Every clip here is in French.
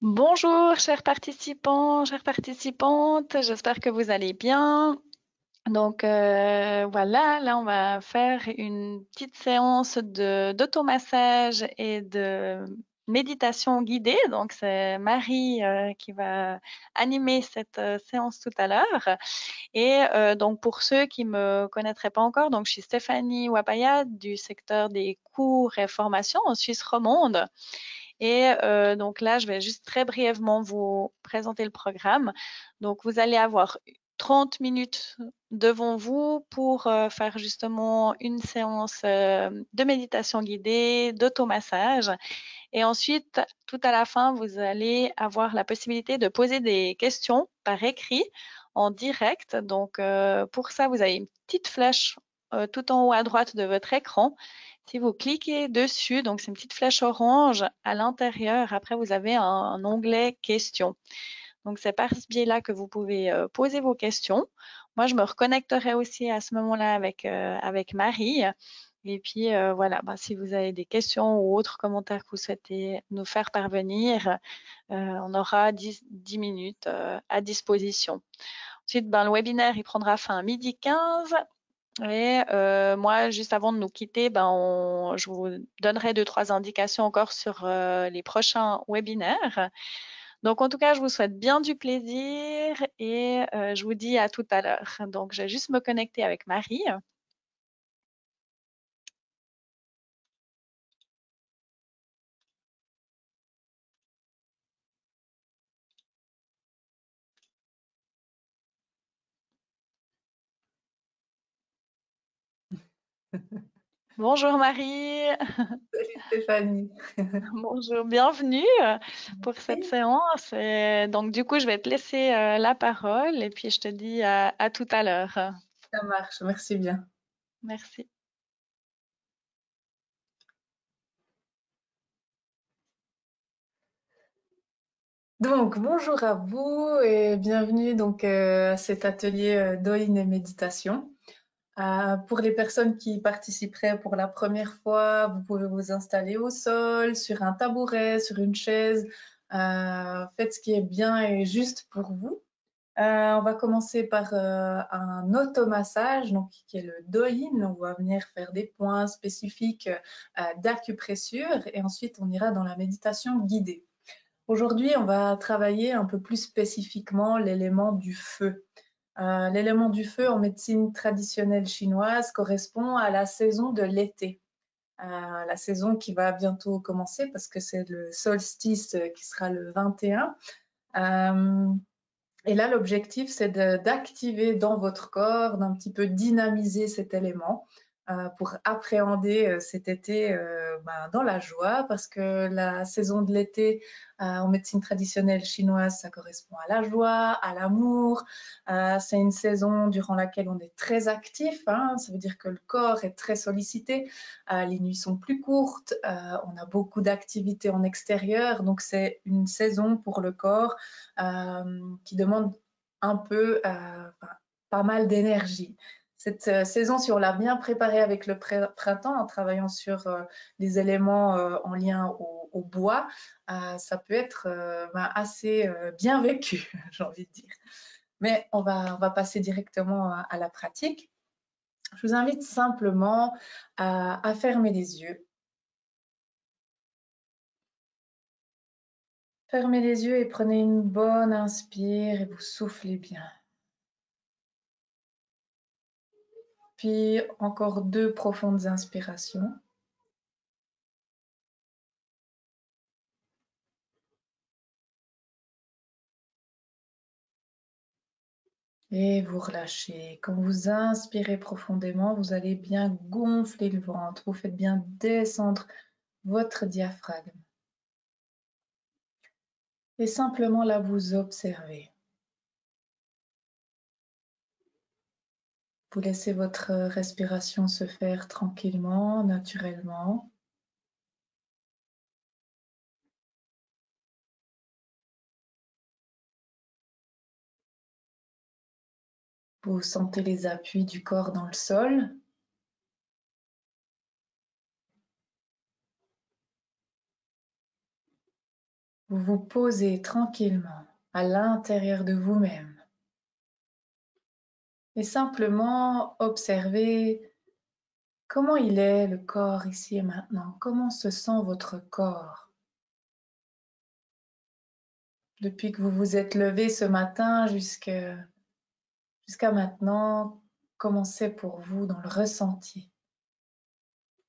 Bonjour, chers participants, chères participantes, j'espère que vous allez bien. Donc voilà, là on va faire une petite séance d'automassage et de méditation guidée. Donc c'est Marie qui va animer cette séance tout à l'heure. Et donc pour ceux qui me connaîtraient pas encore, donc je suis Stéphanie Wapaya du secteur des cours et formations en Suisse romande. Et donc là, je vais juste très brièvement vous présenter le programme. Donc, vous allez avoir 30 minutes devant vous pour faire justement une séance de méditation guidée, d'automassage. Et ensuite, tout à la fin, vous allez avoir la possibilité de poser des questions par écrit en direct. Donc, pour ça, vous avez une petite flèche tout en haut à droite de votre écran. Si vous cliquez dessus, donc c'est une petite flèche orange à l'intérieur, après vous avez un onglet questions. Donc c'est par ce biais-là que vous pouvez poser vos questions. Moi, je me reconnecterai aussi à ce moment-là avec Marie. Et puis voilà, bah, si vous avez des questions ou autres commentaires que vous souhaitez nous faire parvenir, on aura 10 minutes à disposition. Ensuite, ben, le webinaire il prendra fin à 12h15. Et moi, juste avant de nous quitter, ben, je vous donnerai 2-3 indications encore sur les prochains webinaires. Donc, en tout cas, je vous souhaite bien du plaisir et je vous dis à tout à l'heure. Donc, je vais juste me connecter avec Marie. Bonjour Marie, Salut Stéphanie. bonjour, bienvenue pour cette Oui, séance. Et donc, du coup, je vais te laisser la parole et puis je te dis à tout à l'heure. ça marche, merci bien. Merci. Donc, bonjour à vous et bienvenue à cet atelier d'Oïn et méditation. Pour les personnes qui participeraient pour la première fois, vous pouvez vous installer au sol, sur un tabouret, sur une chaise. Faites ce qui est bien et juste pour vous. On va commencer par un automassage, donc qui est le do-in. On va venir faire des points spécifiques d'acupressure et ensuite on ira dans la méditation guidée. Aujourd'hui, on va travailler un peu plus spécifiquement l'élément du feu. L'élément du feu en médecine traditionnelle chinoise correspond à la saison de l'été. La saison qui va bientôt commencer parce que c'est le solstice qui sera le 21. Et là, l'objectif, c'est d'activer dans votre corps, d'un petit peu dynamiser cet élément pour appréhender cet été dans la joie, parce que la saison de l'été en médecine traditionnelle chinoise, ça correspond à la joie, à l'amour. C'est une saison durant laquelle on est très actif, hein, ça veut dire que le corps est très sollicité, les nuits sont plus courtes, on a beaucoup d'activités en extérieur, donc c'est une saison pour le corps qui demande un peu, pas mal d'énergie. Cette saison, si on l'a bien préparée avec le printemps, en travaillant sur les éléments en lien au bois, ça peut être assez bien vécu, j'ai envie de dire. Mais on va passer directement à la pratique. Je vous invite simplement à fermer les yeux. Fermez les yeux et prenez une bonne inspire et vous soufflez bien. Puis encore 2 profondes inspirations. Et vous relâchez. Quand vous inspirez profondément, vous allez bien gonfler le ventre. Vous faites bien descendre votre diaphragme. Et simplement là, vous observez. Vous laissez votre respiration se faire tranquillement, naturellement. Vous sentez les appuis du corps dans le sol. vous vous posez tranquillement à l'intérieur de vous-même et simplement observez comment il est le corps ici et maintenant, comment se sent votre corps. Depuis que vous vous êtes levé ce matin jusqu'à maintenant, comment c'est pour vous dans le ressenti?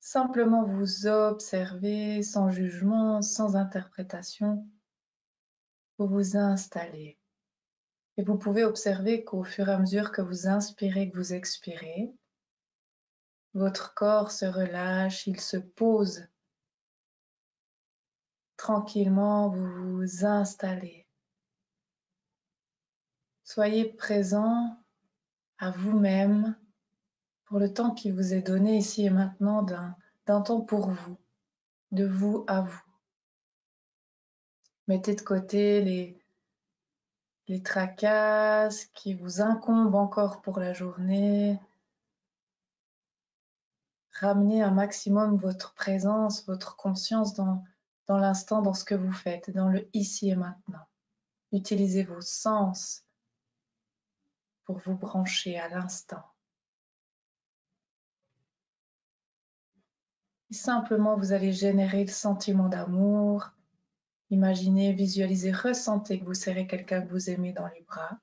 Simplement vous observez sans jugement, sans interprétation. Vous vous installez. Et vous pouvez observer qu'au fur et à mesure que vous inspirez, que vous expirez, votre corps se relâche, il se pose. Tranquillement, vous vous installez. Soyez présent à vous-même pour le temps qui vous est donné ici et maintenant d'un temps pour vous, de vous à vous. Mettez de côté les tracasses qui vous incombent encore pour la journée. Ramenez un maximum votre présence, votre conscience dans l'instant, dans ce que vous faites, dans le ici et maintenant. Utilisez vos sens pour vous brancher à l'instant. Et simplement, vous allez générer le sentiment d'amour. Imaginez, visualisez, ressentez que vous serrez quelqu'un que vous aimez dans les bras.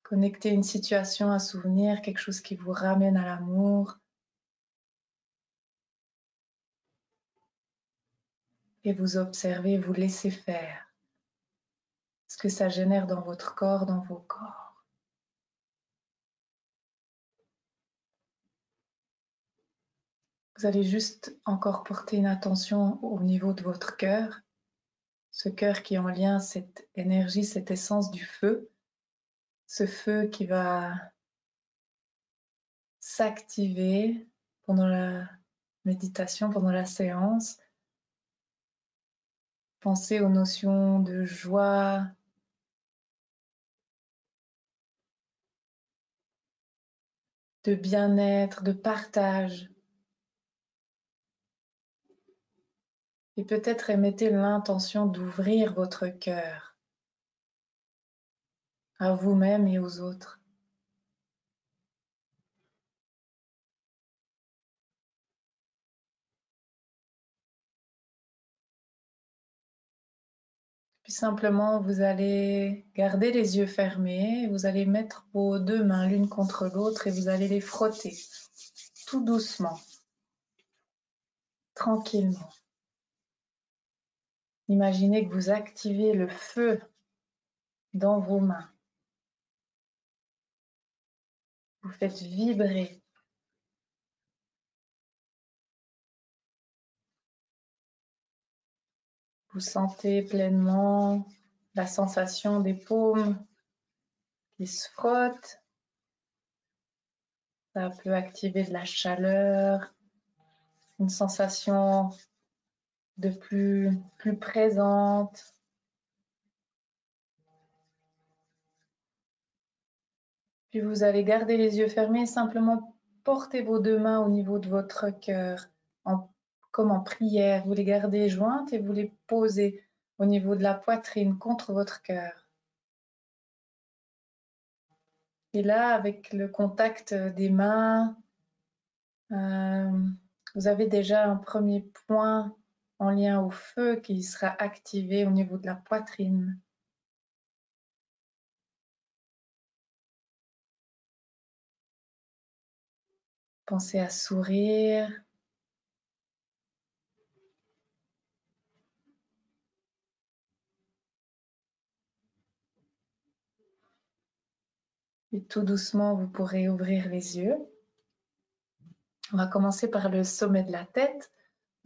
Connectez une situation, un souvenir, quelque chose qui vous ramène à l'amour. Et vous observez, vous laissez faire ce que ça génère dans votre corps, dans vos corps. Vous allez juste encore porter une attention au niveau de votre cœur, ce cœur qui est en lien, cette énergie, cette essence du feu, ce feu qui va s'activer pendant la méditation, pendant la séance. Pensez aux notions de joie, de bien-être, de partage. Et peut-être émettez l'intention d'ouvrir votre cœur à vous-même et aux autres. Puis simplement, vous allez garder les yeux fermés, vous allez mettre vos deux mains l'une contre l'autre et vous allez les frotter tout doucement, tranquillement. Imaginez que vous activez le feu dans vos mains. Vous faites vibrer. Vous sentez pleinement la sensation des paumes qui se frottent. Ça peut activer de la chaleur, une sensation de plus présente. Puis vous allez garder les yeux fermés et simplement porter vos deux mains au niveau de votre cœur, comme en prière. Vous les gardez jointes et vous les posez au niveau de la poitrine contre votre cœur. Et là, avec le contact des mains, vous avez déjà un premier point en lien au feu qui sera activé au niveau de la poitrine. Pensez à sourire. Et tout doucement, vous pourrez ouvrir les yeux. On va commencer par le sommet de la tête.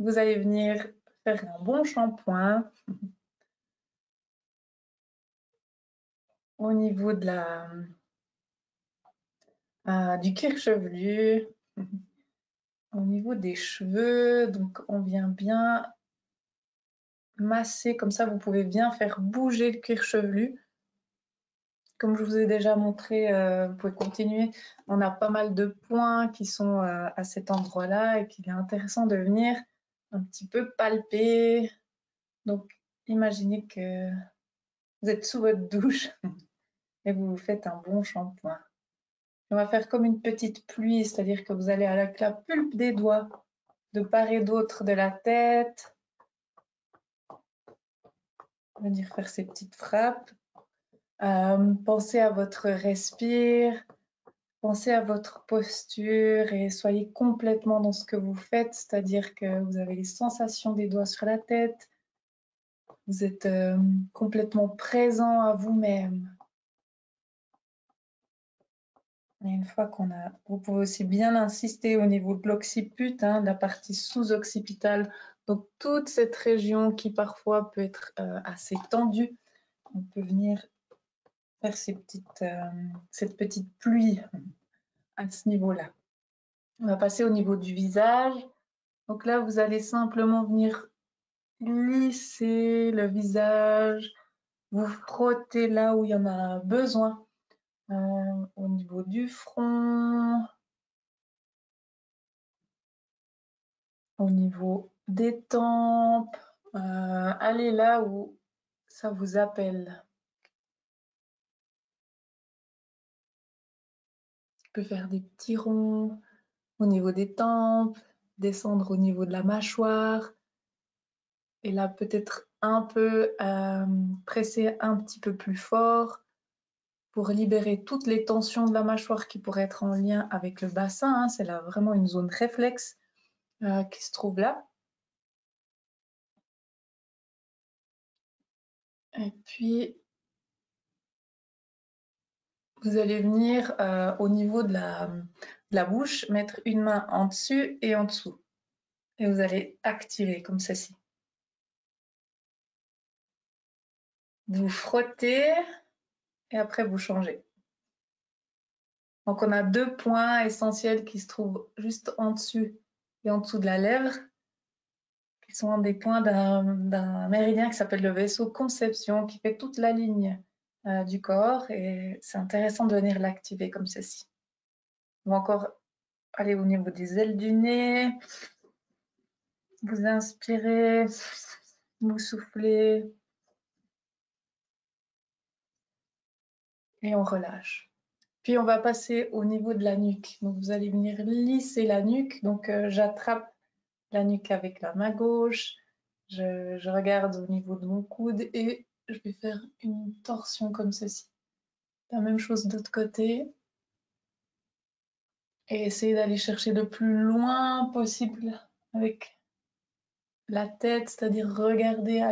Vous allez venir faire un bon shampoing au niveau de du cuir chevelu, au niveau des cheveux. Donc, on vient bien masser, comme ça, vous pouvez bien faire bouger le cuir chevelu. Comme je vous ai déjà montré, vous pouvez continuer. On a pas mal de points qui sont à cet endroit-là et qu'il est intéressant de venir un petit peu palper. Donc, imaginez que vous êtes sous votre douche et vous vous faites un bon shampoing. On va faire comme une petite pluie, c'est-à-dire que vous allez avec la pulpe des doigts de part et d'autre de la tête, venir faire ces petites frappes. Pensez à votre respire, pensez à votre posture et soyez complètement dans ce que vous faites, c'est-à-dire que vous avez les sensations des doigts sur la tête, vous êtes complètement présent à vous-même. Et une fois qu'on a, vous pouvez aussi bien insister au niveau de l'occiput, hein, la partie sous-occipitale, donc toute cette région qui parfois peut être assez tendue. On peut venir faire cette petite pluie à ce niveau-là. On va passer au niveau du visage. Donc là, vous allez simplement venir lisser le visage, vous frotter là où il y en a besoin, au niveau du front, au niveau des tempes, allez là où ça vous appelle. Tu peux faire des petits ronds au niveau des tempes, descendre au niveau de la mâchoire, et là peut-être un peu presser un petit peu plus fort pour libérer toutes les tensions de la mâchoire qui pourraient être en lien avec le bassin, hein. C'est là vraiment une zone réflexe qui se trouve là. Et puis, vous allez venir au niveau de la bouche, mettre une main en dessus et en dessous. Et vous allez activer comme ceci. Vous frottez et après vous changez. Donc on a deux points essentiels qui se trouvent juste en dessus et en dessous de la lèvre, qui sont des points d'un méridien qui s'appelle le vaisseau conception, qui fait toute la ligne du corps, et c'est intéressant de venir l'activer comme ceci. On va encore aller au niveau des ailes du nez. Vous inspirez, vous soufflez et on relâche. Puis on va passer au niveau de la nuque. Donc vous allez venir lisser la nuque. Donc j'attrape la nuque avec la main gauche. Je regarde au niveau de mon coude et je vais faire une torsion comme ceci. La même chose de l'autre côté. Et essayez d'aller chercher le plus loin possible avec la tête, c'est-à-dire regarder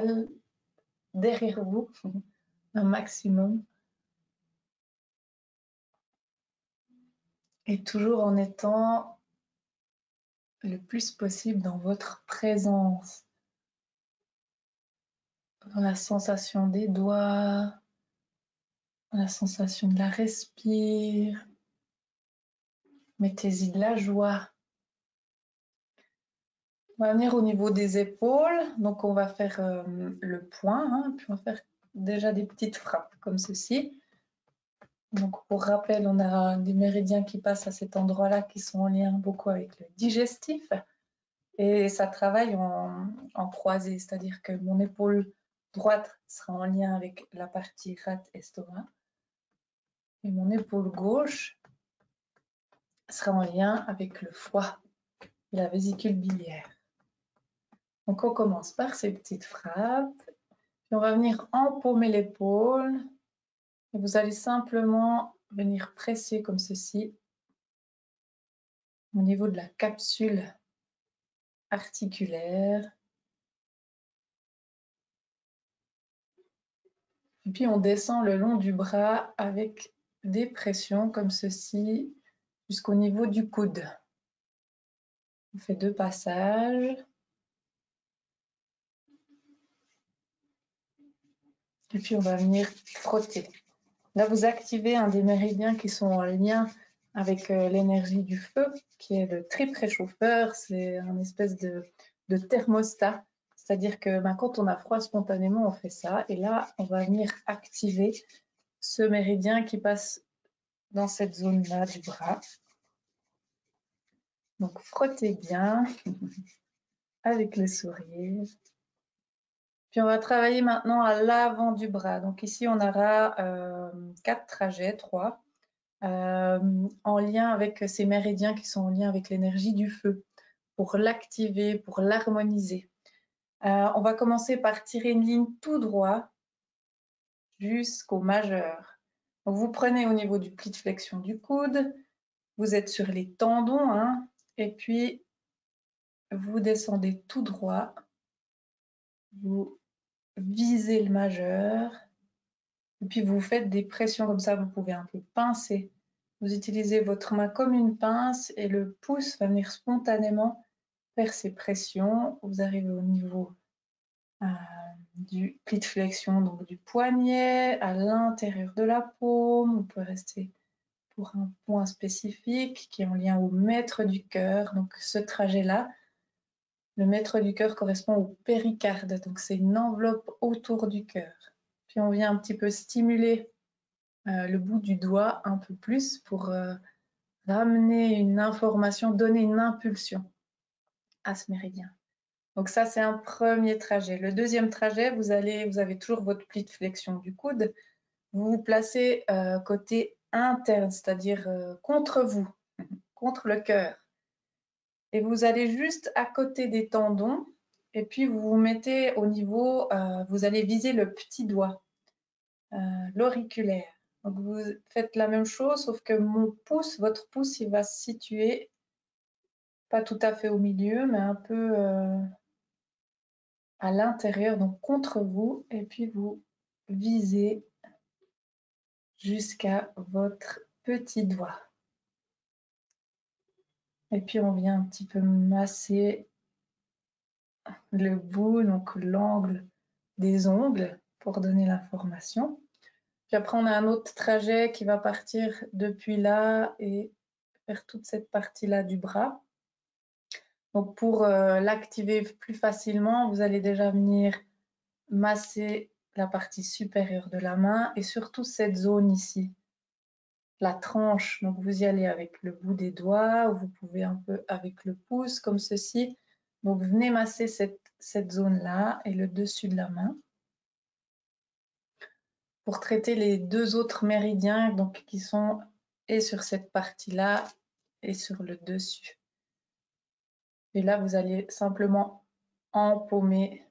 derrière vous un maximum. Et toujours en étant le plus possible dans votre présence, dans la sensation des doigts, dans la sensation de la respire. Mettez-y de la joie. On va venir au niveau des épaules. Donc on va faire le point, hein, puis on va faire déjà des petites frappes comme ceci. Donc pour rappel, on a des méridiens qui passent à cet endroit-là qui sont en lien beaucoup avec le digestif. Et ça travaille en croisée, c'est-à-dire que mon épaule droite sera en lien avec la partie rate-estomac et mon épaule gauche sera en lien avec le foie et la vésicule biliaire. Donc on commence par ces petites frappes, puis on va venir empaumer l'épaule et vous allez simplement venir presser comme ceci au niveau de la capsule articulaire. Et puis on descend le long du bras avec des pressions comme ceci jusqu'au niveau du coude. On fait 2 passages. Et puis on va venir frotter. Là, vous activez un des méridiens qui sont en lien avec l'énergie du feu, qui est le tripréchauffeur. C'est un espèce de thermostat. C'est-à-dire que quand on a froid spontanément, on fait ça. Et là, on va venir activer ce méridien qui passe dans cette zone-là du bras. Donc, frottez bien avec le sourire. Puis on va travailler maintenant à l'avant du bras. Donc ici, on aura 4 trajets, 3, en lien avec ces méridiens qui sont en lien avec l'énergie du feu, pour l'activer, pour l'harmoniser. On va commencer par tirer une ligne tout droit jusqu'au majeur. Donc vous prenez au niveau du pli de flexion du coude, vous êtes sur les tendons, hein, et puis vous descendez tout droit, vous visez le majeur, et puis vous faites des pressions comme ça, vous pouvez un peu pincer. Vous utilisez votre main comme une pince et le pouce va venir spontanément faire ces pressions. Vous arrivez au niveau du pli de flexion, donc du poignet, à l'intérieur de la paume. On peut rester pour un point spécifique qui est en lien au maître du cœur. Donc ce trajet-là, le maître du cœur correspond au péricarde, donc c'est une enveloppe autour du cœur. Puis on vient un petit peu stimuler le bout du doigt un peu plus pour ramener une information, donner une impulsion à ce méridien. Donc ça, c'est un premier trajet. Le deuxième trajet, vous avez toujours votre pli de flexion du coude. Vous vous placez côté interne, c'est-à-dire contre vous, contre le cœur. Et vous allez juste à côté des tendons et puis vous vous mettez au niveau, vous allez viser le petit doigt, l'auriculaire. Donc vous faites la même chose, sauf que mon pouce, votre pouce, il va se situer pas tout à fait au milieu, mais un peu à l'intérieur, donc contre vous, et puis vous visez jusqu'à votre petit doigt. Et puis on vient un petit peu masser le bout, donc l'angle des ongles pour donner l'information. Puis après, on a un autre trajet qui va partir depuis là et vers toute cette partie-là du bras. Donc pour l'activer plus facilement, vous allez déjà venir masser la partie supérieure de la main et surtout cette zone ici, la tranche. Donc vous y allez avec le bout des doigts ou vous pouvez un peu avec le pouce comme ceci. Donc venez masser cette zone-là et le dessus de la main pour traiter les deux autres méridiens donc, qui sont et sur cette partie-là et sur le dessus. Et là, vous allez simplement empaumer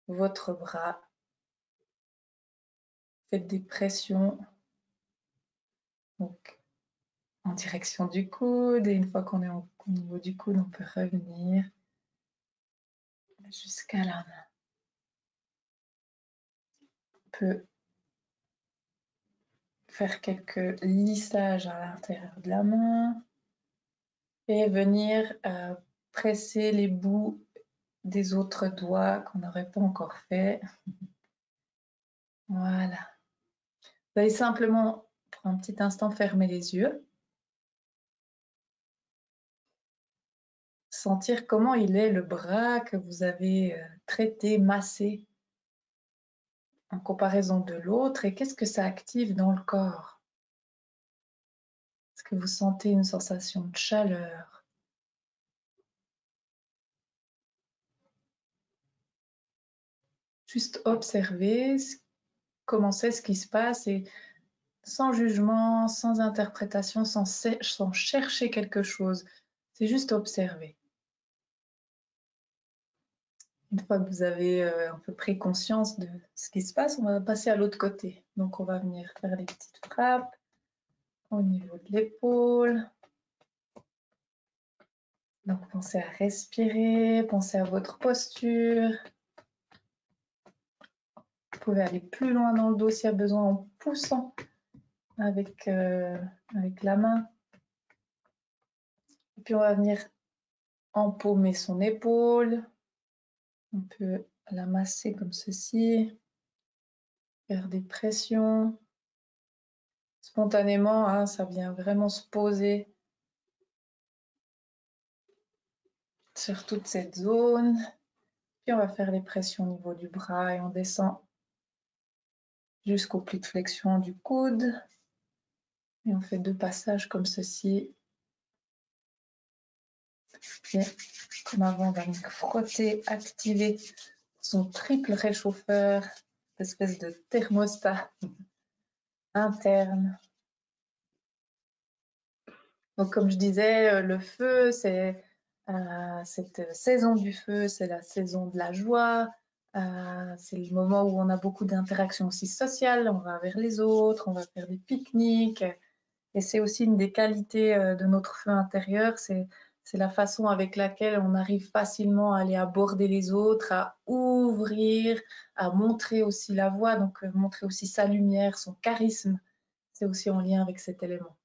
votre bras. Faites des pressions donc, en direction du coude. Et une fois qu'on est au niveau du coude, on peut revenir jusqu'à la main. On peut faire quelques lissages à l'intérieur de la main et venir presser les bouts des autres doigts qu'on n'aurait pas encore fait. Voilà. Vous allez simplement, pour un petit instant, fermer les yeux. Sentir comment il est le bras que vous avez traité, massé en comparaison de l'autre et qu'est-ce que ça active dans le corps. Est-ce que vous sentez une sensation de chaleur? Juste observer comment c'est ce qui se passe et sans jugement, sans interprétation, sans chercher quelque chose. C'est juste observer. Une fois que vous avez à peu près conscience de ce qui se passe, on va passer à l'autre côté. Donc on va venir faire les petites frappes au niveau de l'épaule. Donc pensez à respirer, pensez à votre posture. Vous pouvez aller plus loin dans le dos s'il y a besoin en poussant avec la main. Et puis on va venir empaumer son épaule. On peut la masser comme ceci, faire des pressions. Spontanément, hein, ça vient vraiment se poser sur toute cette zone. Puis on va faire les pressions au niveau du bras et on descend jusqu'au pli de flexion du coude. Et on fait 2 passages comme ceci. Et comme avant, on va donc frotter, activer son triple réchauffeur, espèce de thermostat interne. Donc, comme je disais, le feu, c'est cette saison du feu, c'est la saison de la joie. C'est le moment où on a beaucoup d'interactions aussi sociales. On va vers les autres, on va faire des pique-niques. Et c'est aussi une des qualités de notre feu intérieur. C'est la façon avec laquelle on arrive facilement à aller aborder les autres, à ouvrir, à montrer aussi la voix, donc montrer aussi sa lumière, son charisme. C'est aussi en lien avec cet élément.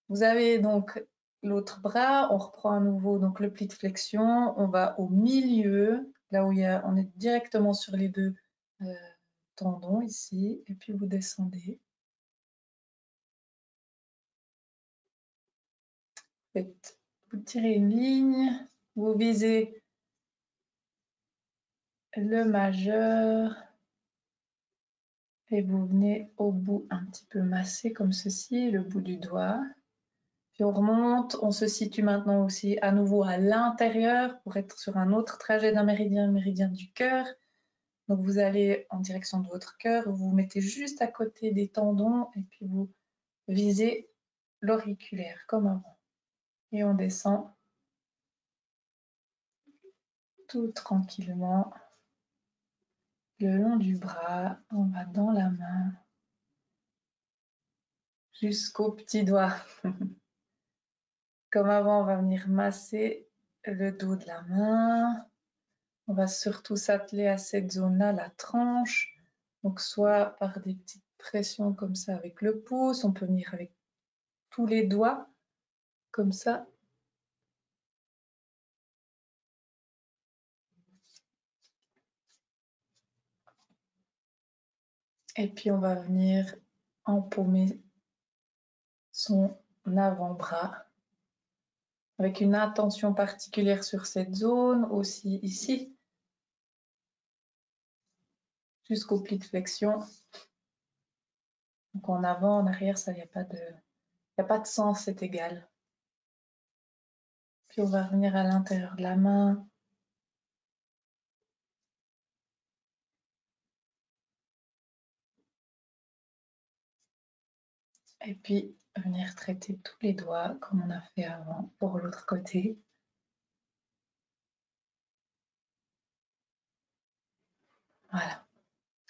Vous avez donc l'autre bras, on reprend à nouveau donc le pli de flexion, on va au milieu, là où on est directement sur les deux tendons ici, et puis vous descendez. Vous tirez une ligne, vous visez le majeur et vous venez au bout un petit peu massé comme ceci, le bout du doigt. Puis on remonte, on se situe maintenant aussi à nouveau à l'intérieur pour être sur un autre trajet d'un méridien, le méridien du cœur. Donc vous allez en direction de votre cœur, vous vous mettez juste à côté des tendons et puis vous visez l'auriculaire comme avant. Et on descend tout tranquillement le long du bras, on va dans la main jusqu'au petit doigt. Comme avant, on va venir masser le dos de la main. On va surtout s'atteler à cette zone-là, la tranche. Donc soit par des petites pressions comme ça avec le pouce, on peut venir avec tous les doigts, comme ça. Et puis on va venir empaumer son avant-bras avec une attention particulière sur cette zone, aussi ici, jusqu'au pli de flexion. Donc en avant, en arrière, ça, il n'y a pas de sens, c'est égal. Puis on va revenir à l'intérieur de la main. Et puis venir traiter tous les doigts comme on a fait avant pour l'autre côté. Voilà.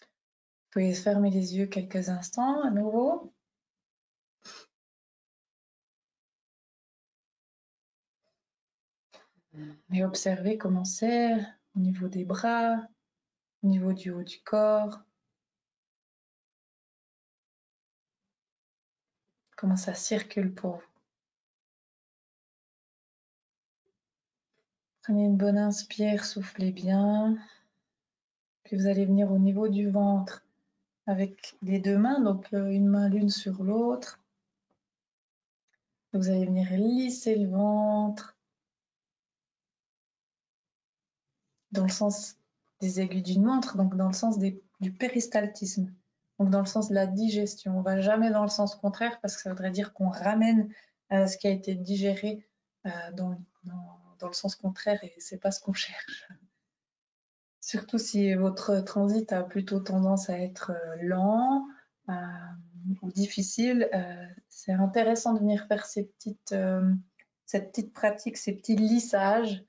Vous pouvez fermer les yeux quelques instants à nouveau. Et observez comment c'est au niveau des bras, au niveau du haut du corps. Comment ça circule pour vous. Prenez une bonne inspire, soufflez bien. Puis vous allez venir au niveau du ventre avec les deux mains, donc une main l'une sur l'autre. Vous allez venir lisser le ventre dans le sens des aiguilles d'une montre, donc dans le sens du péristaltisme, donc dans le sens de la digestion. On ne va jamais dans le sens contraire parce que ça voudrait dire qu'on ramène ce qui a été digéré dans le sens contraire et c'est pas ce qu'on cherche. Surtout si votre transit a plutôt tendance à être lent ou difficile, c'est intéressant de venir faire cette petite pratique, ces petits lissages.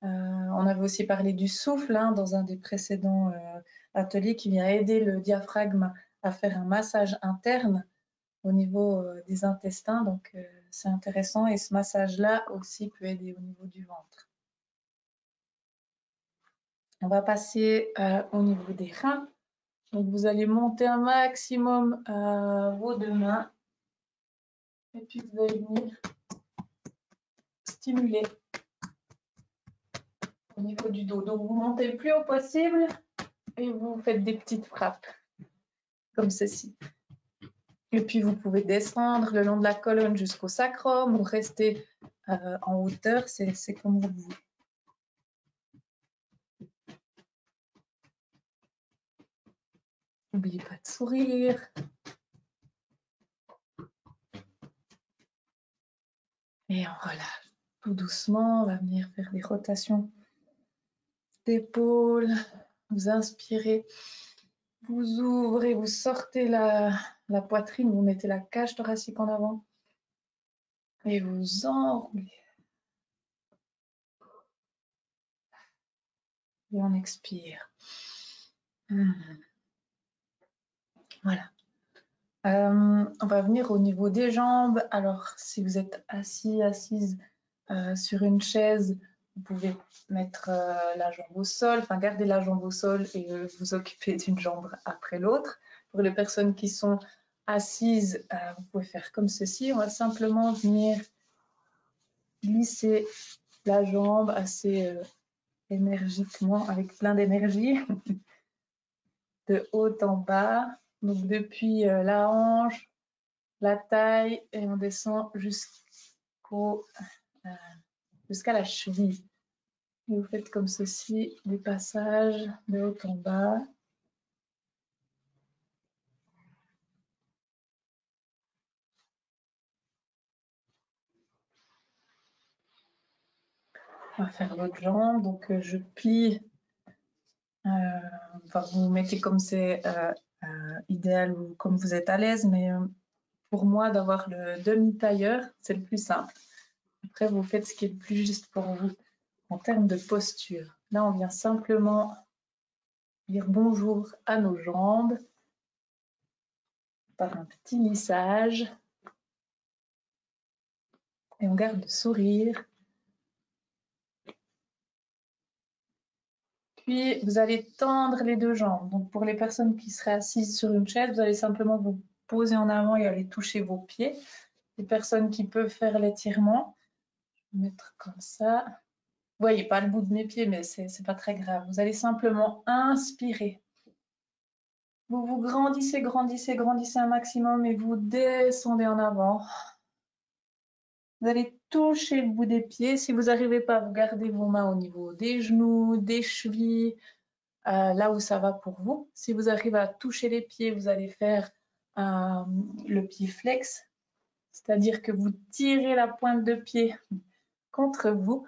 On avait aussi parlé du souffle dans un des précédents ateliers qui vient aider le diaphragme à faire un massage interne au niveau des intestins. Donc, c'est intéressant et ce massage-là aussi peut aider au niveau du ventre. On va passer au niveau des reins. Donc, vous allez monter un maximum vos deux mains et puis vous allez venir stimuler au niveau du dos. Donc, vous montez le plus haut possible et vous faites des petites frappes comme ceci. Et puis, vous pouvez descendre le long de la colonne jusqu'au sacrum ou rester en hauteur, c'est comme vous voulez. N'oubliez pas de sourire. Et on relâche tout doucement. On va venir faire des rotations d'épaule, Vous inspirez, vous ouvrez, vous sortez la poitrine, vous mettez la cage thoracique en avant et vous enroulez. Et on expire. Voilà. On va venir au niveau des jambes. Alors, si vous êtes assis, assise sur une chaise, vous pouvez mettre la jambe au sol, enfin garder la jambe au sol et vous occuper d'une jambe après l'autre. Pour les personnes qui sont assises, vous pouvez faire comme ceci. On va simplement venir glisser la jambe assez énergiquement, avec plein d'énergie, de haut en bas. Donc depuis la hanche, la taille, et on descend jusqu'à la cheville. Et vous faites comme ceci, des passages de haut en bas. On va faire l'autre jambe. Donc je plie. Enfin, vous mettez comme c'est idéal ou comme vous êtes à l'aise, mais pour moi, d'avoir le demi-tailleur, c'est le plus simple. Après, vous faites ce qui est le plus juste pour vous en termes de posture. Là, on vient simplement dire bonjour à nos jambes par un petit lissage. Et on garde le sourire. Puis, vous allez tendre les deux jambes. Donc, pour les personnes qui seraient assises sur une chaise, vous allez simplement vous poser en avant et aller toucher vos pieds. Les personnes qui peuvent faire l'étirement, je vais mettre comme ça. Vous voyez pas le bout de mes pieds, mais c'est pas très grave. Vous allez simplement inspirer. Vous vous grandissez, grandissez, grandissez un maximum et vous descendez en avant. Vous allez toucher le bout des pieds. Si vous n'arrivez pas, vous gardez vos mains au niveau des genoux, des chevilles, là où ça va pour vous. Si vous arrivez à toucher les pieds, vous allez faire le pied flex, c'est-à-dire que vous tirez la pointe de pied contre vous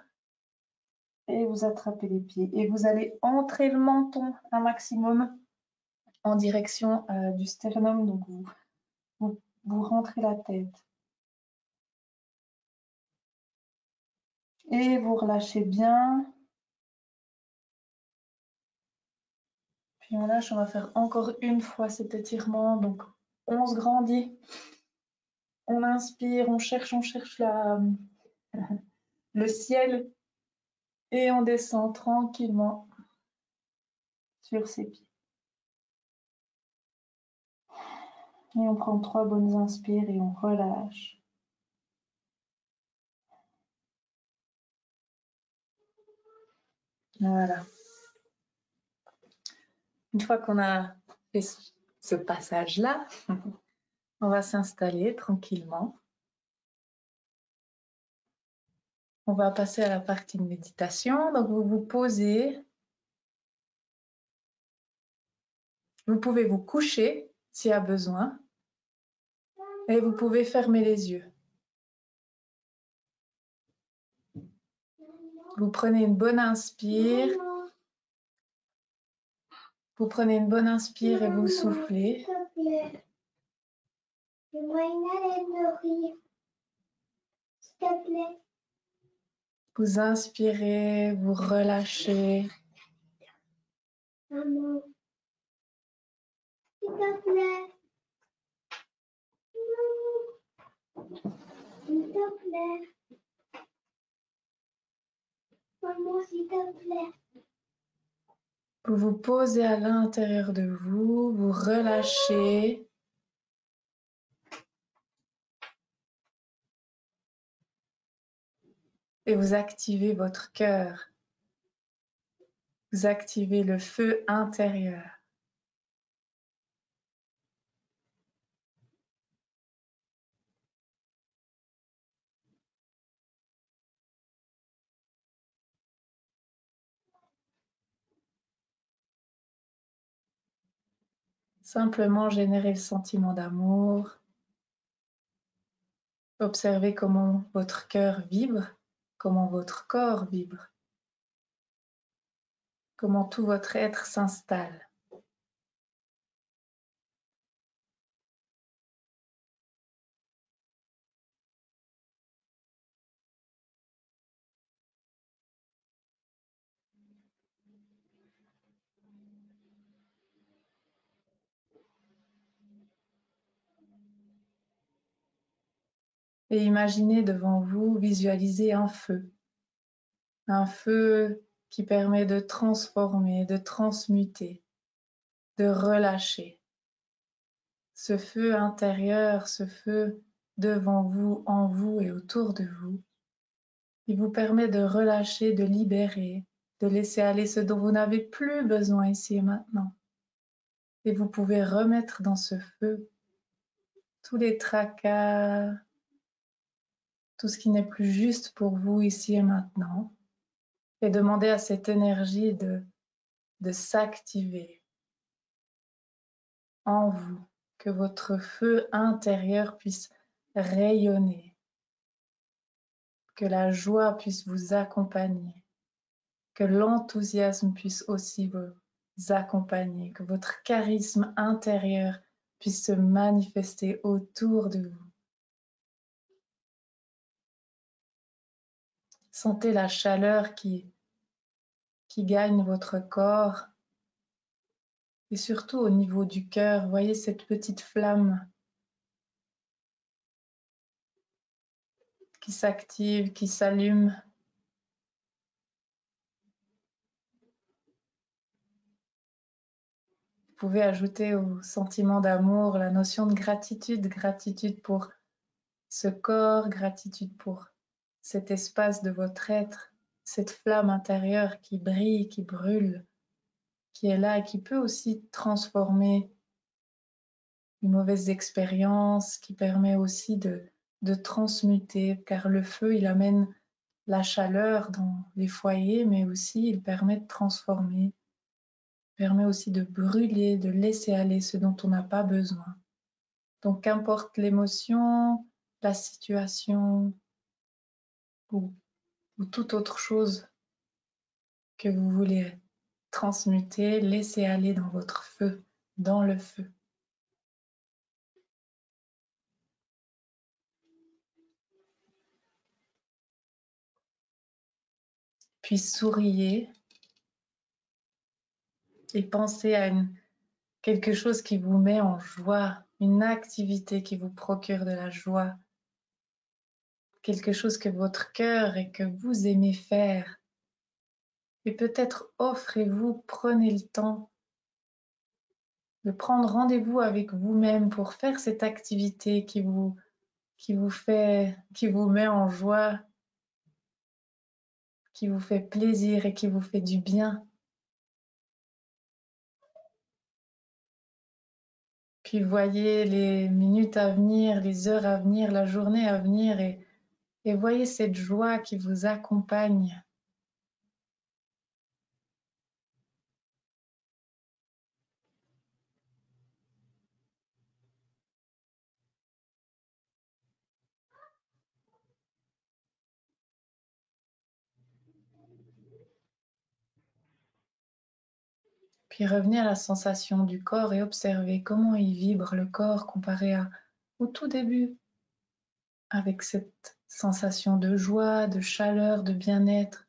et vous attrapez les pieds. Et vous allez entrer le menton un maximum en direction du sternum, donc vous rentrez la tête. Et vous relâchez bien. Puis on lâche, on va faire encore une fois cet étirement. Donc on se grandit. On inspire, on cherche le ciel. Et on descend tranquillement sur ses pieds. Et on prend 3 bonnes inspires et on relâche. Voilà. Une fois qu'on a fait ce passage-là, on va s'installer tranquillement. On va passer à la partie de méditation. Donc, vous vous posez. Vous pouvez vous coucher s'il y a besoin. Et vous pouvez fermer les yeux. Vous prenez une bonne inspire. Vous prenez une bonne inspire et vous soufflez. Vous inspirez, vous relâchez. Maman, s'il te plaît. S'il te plaît. Maman, s'il te plaît. Vous vous posez à l'intérieur de vous, vous relâchez. Et vous activez votre cœur. Vous activez le feu intérieur. Simplement générer le sentiment d'amour. Observez comment votre cœur vibre, comment votre corps vibre, comment tout votre être s'installe. Et imaginez devant vous, visualisez un feu qui permet de transformer, de transmuter, de relâcher. Ce feu intérieur, ce feu devant vous, en vous et autour de vous, il vous permet de relâcher, de libérer, de laisser aller ce dont vous n'avez plus besoin ici et maintenant. Et vous pouvez remettre dans ce feu tous les tracas, tout ce qui n'est plus juste pour vous ici et maintenant, et demander à cette énergie de s'activer en vous, que votre feu intérieur puisse rayonner, que la joie puisse vous accompagner, que l'enthousiasme puisse aussi vous accompagner, que votre charisme intérieur puisse se manifester autour de vous. Sentez la chaleur qui gagne votre corps et surtout au niveau du cœur, voyez cette petite flamme qui s'active, qui s'allume. Vous pouvez ajouter au sentiment d'amour la notion de gratitude, gratitude pour ce corps, gratitude pour cet espace de votre être, cette flamme intérieure qui brille, qui brûle, qui est là et qui peut aussi transformer une mauvaise expérience, qui permet aussi de transmuter, car le feu, il amène la chaleur dans les foyers, mais aussi il permet de transformer, permet aussi de brûler, de laisser aller ce dont on n'a pas besoin. Donc qu'importe l'émotion, la situation ou toute autre chose que vous voulez transmuter, laissez aller dans votre feu, dans le feu. Puis souriez et pensez à quelque chose qui vous met en joie, une activité qui vous procure de la joie, quelque chose que votre cœur et que vous aimez faire. Et peut-être offrez-vous, prenez le temps de prendre rendez-vous avec vous-même pour faire cette activité qui vous met en joie, qui vous fait plaisir et qui vous fait du bien. Puis voyez les minutes à venir, les heures à venir, la journée à venir et voyez cette joie qui vous accompagne. Puis revenez à la sensation du corps et observez comment il vibre le corps comparé au tout début, avec cette sensation de joie, de chaleur, de bien-être.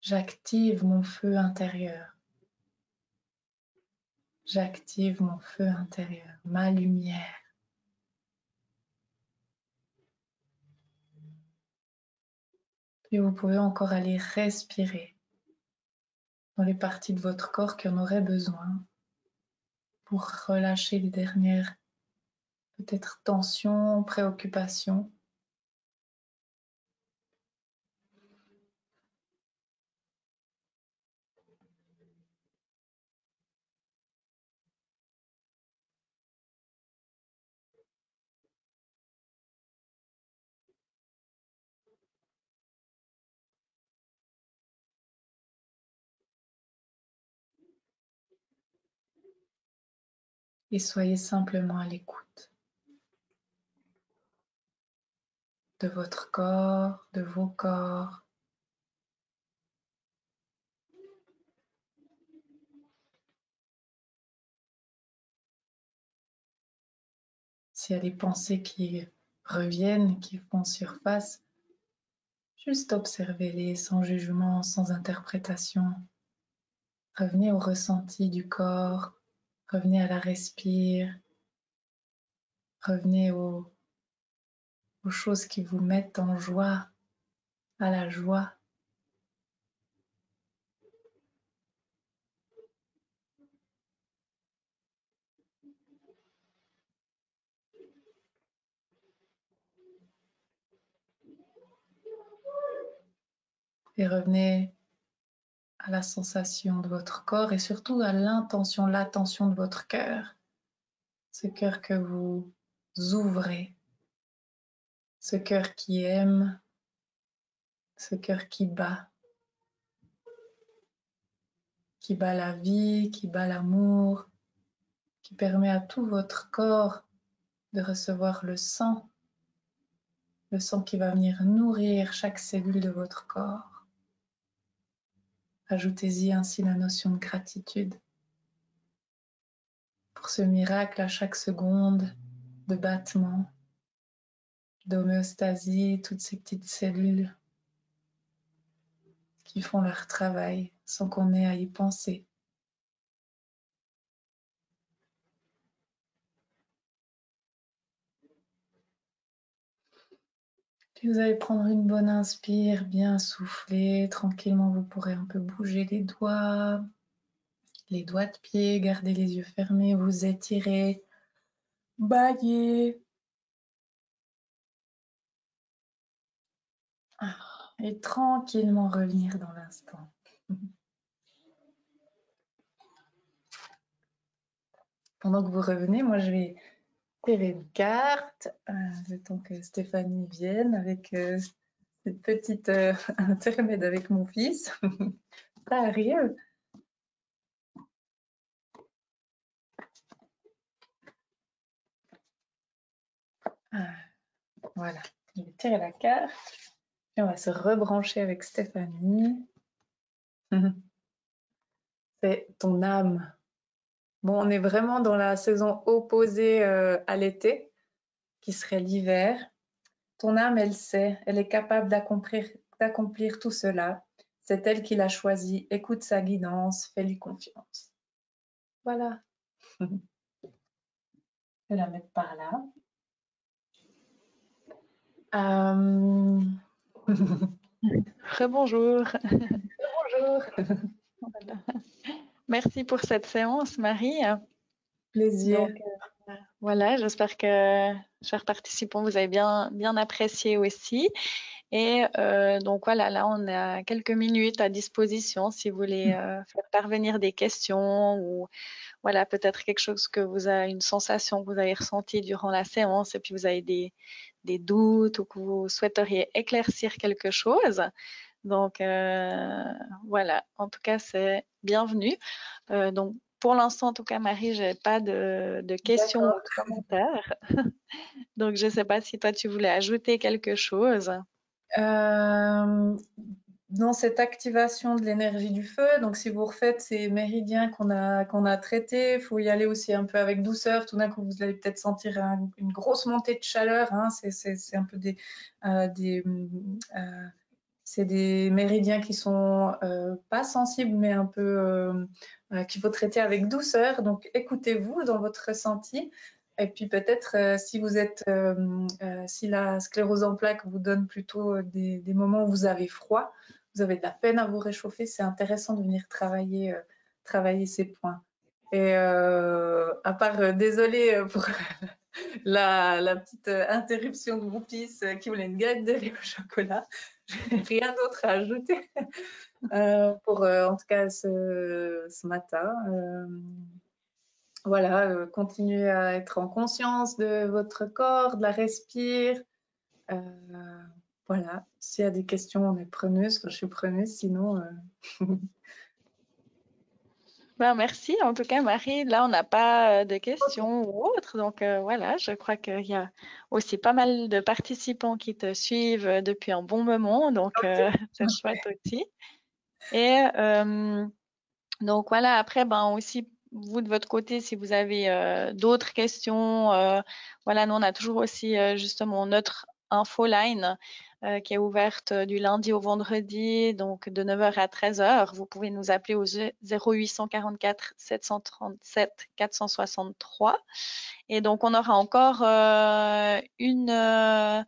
J'active mon feu intérieur. J'active mon feu intérieur, ma lumière. Puis vous pouvez encore aller respirer dans les parties de votre corps qui en auraient besoin pour relâcher les dernières peut-être tensions, préoccupations. Et soyez simplement à l'écoute de votre corps, de vos corps, s'il y a des pensées qui reviennent, qui font surface, juste observez-les sans jugement, sans interprétation. Revenez au ressenti du corps, revenez à la respire, revenez aux choses qui vous mettent en joie, à la joie. Et revenez à la sensation de votre corps et surtout à l'intention, l'attention de votre cœur. Ce cœur que vous ouvrez, ce cœur qui aime, ce cœur qui bat la vie, qui bat l'amour, qui permet à tout votre corps de recevoir le sang qui va venir nourrir chaque cellule de votre corps. Ajoutez-y ainsi la notion de gratitude pour ce miracle à chaque seconde de battement, d'homéostasie, toutes ces petites cellules qui font leur travail sans qu'on ait à y penser. Puis vous allez prendre une bonne inspire, bien souffler. Tranquillement, vous pourrez un peu bouger les doigts de pied, garder les yeux fermés, vous étirer, bailler. Et tranquillement revenir dans l'instant. Pendant que vous revenez, moi je vais tirer une carte, le temps que Stéphanie vienne avec cette petite intermède avec mon fils. Ça arrive. Voilà, je vais tirer la carte. Et on va se rebrancher avec Stéphanie. C'est ton âme. Bon, on est vraiment dans la saison opposée à l'été, qui serait l'hiver. Ton âme, elle sait, elle est capable d'accomplir tout cela. C'est elle qui l'a choisi. Écoute sa guidance, fais-lui confiance. Voilà. Je vais la mettre par là. Rebonjour. Bonjour. Voilà. Merci pour cette séance, Marie. Plaisir. Donc, voilà, j'espère que, chers participants, vous avez bien apprécié aussi. Et donc voilà, là, on a quelques minutes à disposition si vous voulez faire parvenir des questions ou voilà, peut-être quelque chose une sensation que vous avez ressentie durant la séance et puis vous avez des doutes ou que vous souhaiteriez éclaircir quelque chose. Donc voilà, en tout cas, c'est bienvenu. Donc pour l'instant, en tout cas, Marie, j'ai pas de questions ou de commentaires. Donc je sais pas si toi tu voulais ajouter quelque chose. Dans cette activation de l'énergie du feu, donc si vous refaites ces méridiens qu'on a traités, il faut y aller aussi un peu avec douceur. Tout d'un coup, vous allez peut-être sentir une grosse montée de chaleur. Hein. C'est un peu c'est des méridiens qui sont pas sensibles, mais un peu qu'il faut traiter avec douceur. Donc écoutez-vous dans votre ressenti. Et puis peut-être si la sclérose en plaques vous donne plutôt des moments où vous avez froid, vous avez de la peine à vous réchauffer, c'est intéressant de venir travailler ces points. Et à part, désolée pour la petite interruption de mon fils qui voulait une galette de lait au chocolat, j'ai rien d'autre à ajouter pour en tout cas ce matin. Voilà, continuez à être en conscience de votre corps, de la respire. Voilà, s'il y a des questions, on est preneuse. Enfin, je suis preneuse, sinon. Ben, merci. En tout cas, Marie, là, on n'a pas de questions ou autres. Donc, voilà, je crois qu'il y a aussi pas mal de participants qui te suivent depuis un bon moment. Donc, c'est chouette aussi. Et donc, voilà, après, ben, aussi, vous de votre côté, si vous avez d'autres questions, voilà, nous on a toujours aussi justement notre infoline qui est ouverte du lundi au vendredi, donc de 9 h à 13 h. Vous pouvez nous appeler au 0844 737 463. Et donc on aura encore une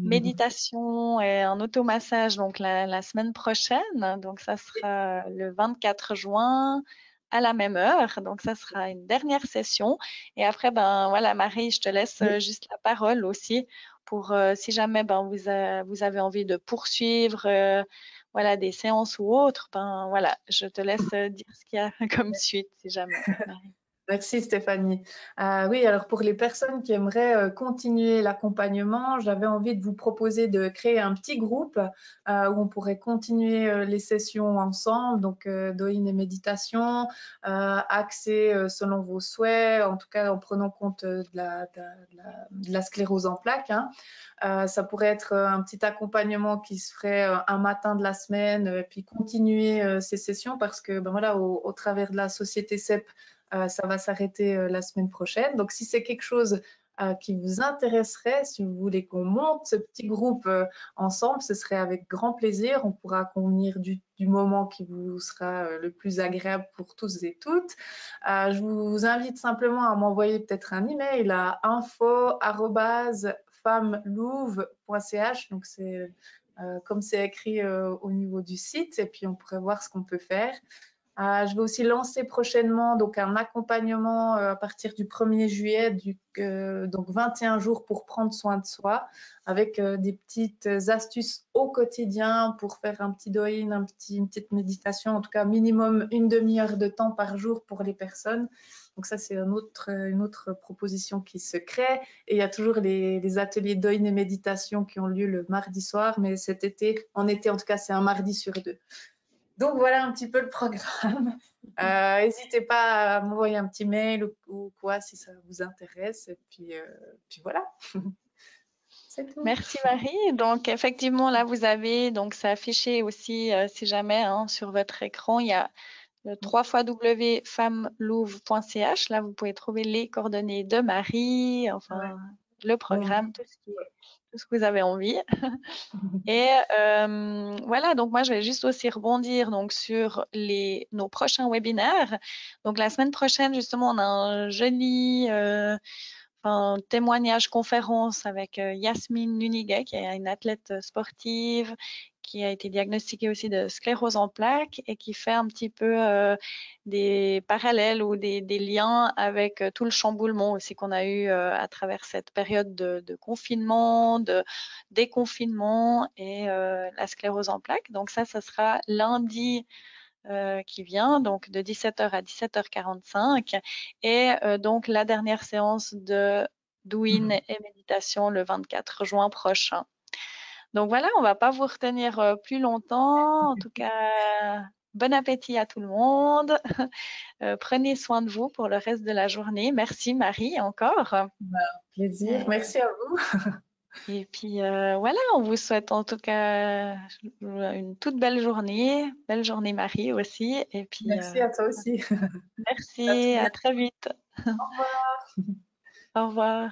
méditation et un automassage donc la semaine prochaine. Donc ça sera le 24 juin à la même heure. Donc ça sera une dernière session. Et après, ben voilà, Marie, je te laisse juste la parole aussi pour si jamais ben vous avez envie de poursuivre voilà des séances ou autres, ben voilà, je te laisse dire ce qu'il y a comme suite si jamais. Marie. Merci Stéphanie. Oui, alors pour les personnes qui aimeraient continuer l'accompagnement, j'avais envie de vous proposer de créer un petit groupe où on pourrait continuer les sessions ensemble, donc Doin et méditation, axé selon vos souhaits, en tout cas en prenant compte de la sclérose en plaques. Hein. Ça pourrait être un petit accompagnement qui se ferait un matin de la semaine, puis continuer ces sessions parce que ben voilà, au travers de la société CEP, ça va s'arrêter la semaine prochaine. Donc, si c'est quelque chose qui vous intéresserait, si vous voulez qu'on monte ce petit groupe ensemble, ce serait avec grand plaisir. On pourra convenir du moment qui vous sera le plus agréable pour tous et toutes. Je vous invite simplement à m'envoyer peut-être un email à info@femmelouve.ch. Donc, c'est comme c'est écrit au niveau du site, et puis on pourrait voir ce qu'on peut faire. Je vais aussi lancer prochainement donc un accompagnement à partir du 1er juillet, donc 21 jours pour prendre soin de soi, avec des petites astuces au quotidien pour faire un petit doin, une petite méditation, en tout cas minimum une demi-heure de temps par jour pour les personnes. Donc ça, c'est une autre proposition qui se crée. Et il y a toujours les ateliers doin et méditation qui ont lieu le mardi soir, mais cet été, en été en tout cas, c'est un mardi sur 2. Donc voilà un petit peu le programme. N'hésitez pas à m'envoyer un petit mail ou quoi si ça vous intéresse. Et puis voilà. C'est tout. Merci Marie. Donc effectivement là vous avez donc c'est affiché aussi si jamais hein, sur votre écran il y a le www.femmelouve.ch. Là vous pouvez trouver les coordonnées de Marie, enfin le programme, tout ce que vous avez envie. Et voilà, donc moi je vais juste aussi rebondir donc sur nos prochains webinaires. Donc la semaine prochaine justement on a un joli témoignage conférence avec Yasmine Nuniguet qui est une athlète sportive qui a été diagnostiquée aussi de sclérose en plaques et qui fait un petit peu des parallèles ou des liens avec tout le chamboulement aussi qu'on a eu à travers cette période de confinement, de déconfinement et la sclérose en plaques. Donc ça sera lundi qui vient, donc de 17 h à 17 h 45. Et donc la dernière séance de douine et méditation le 24 juin prochain. Donc voilà, on va pas vous retenir plus longtemps. En tout cas, bon appétit à tout le monde. Prenez soin de vous pour le reste de la journée. Merci Marie encore. Plaisir. Merci à vous. Et puis voilà, on vous souhaite en tout cas une toute belle journée Marie aussi. Et puis Merci à toi aussi. merci, à très vite. Au revoir. Au revoir.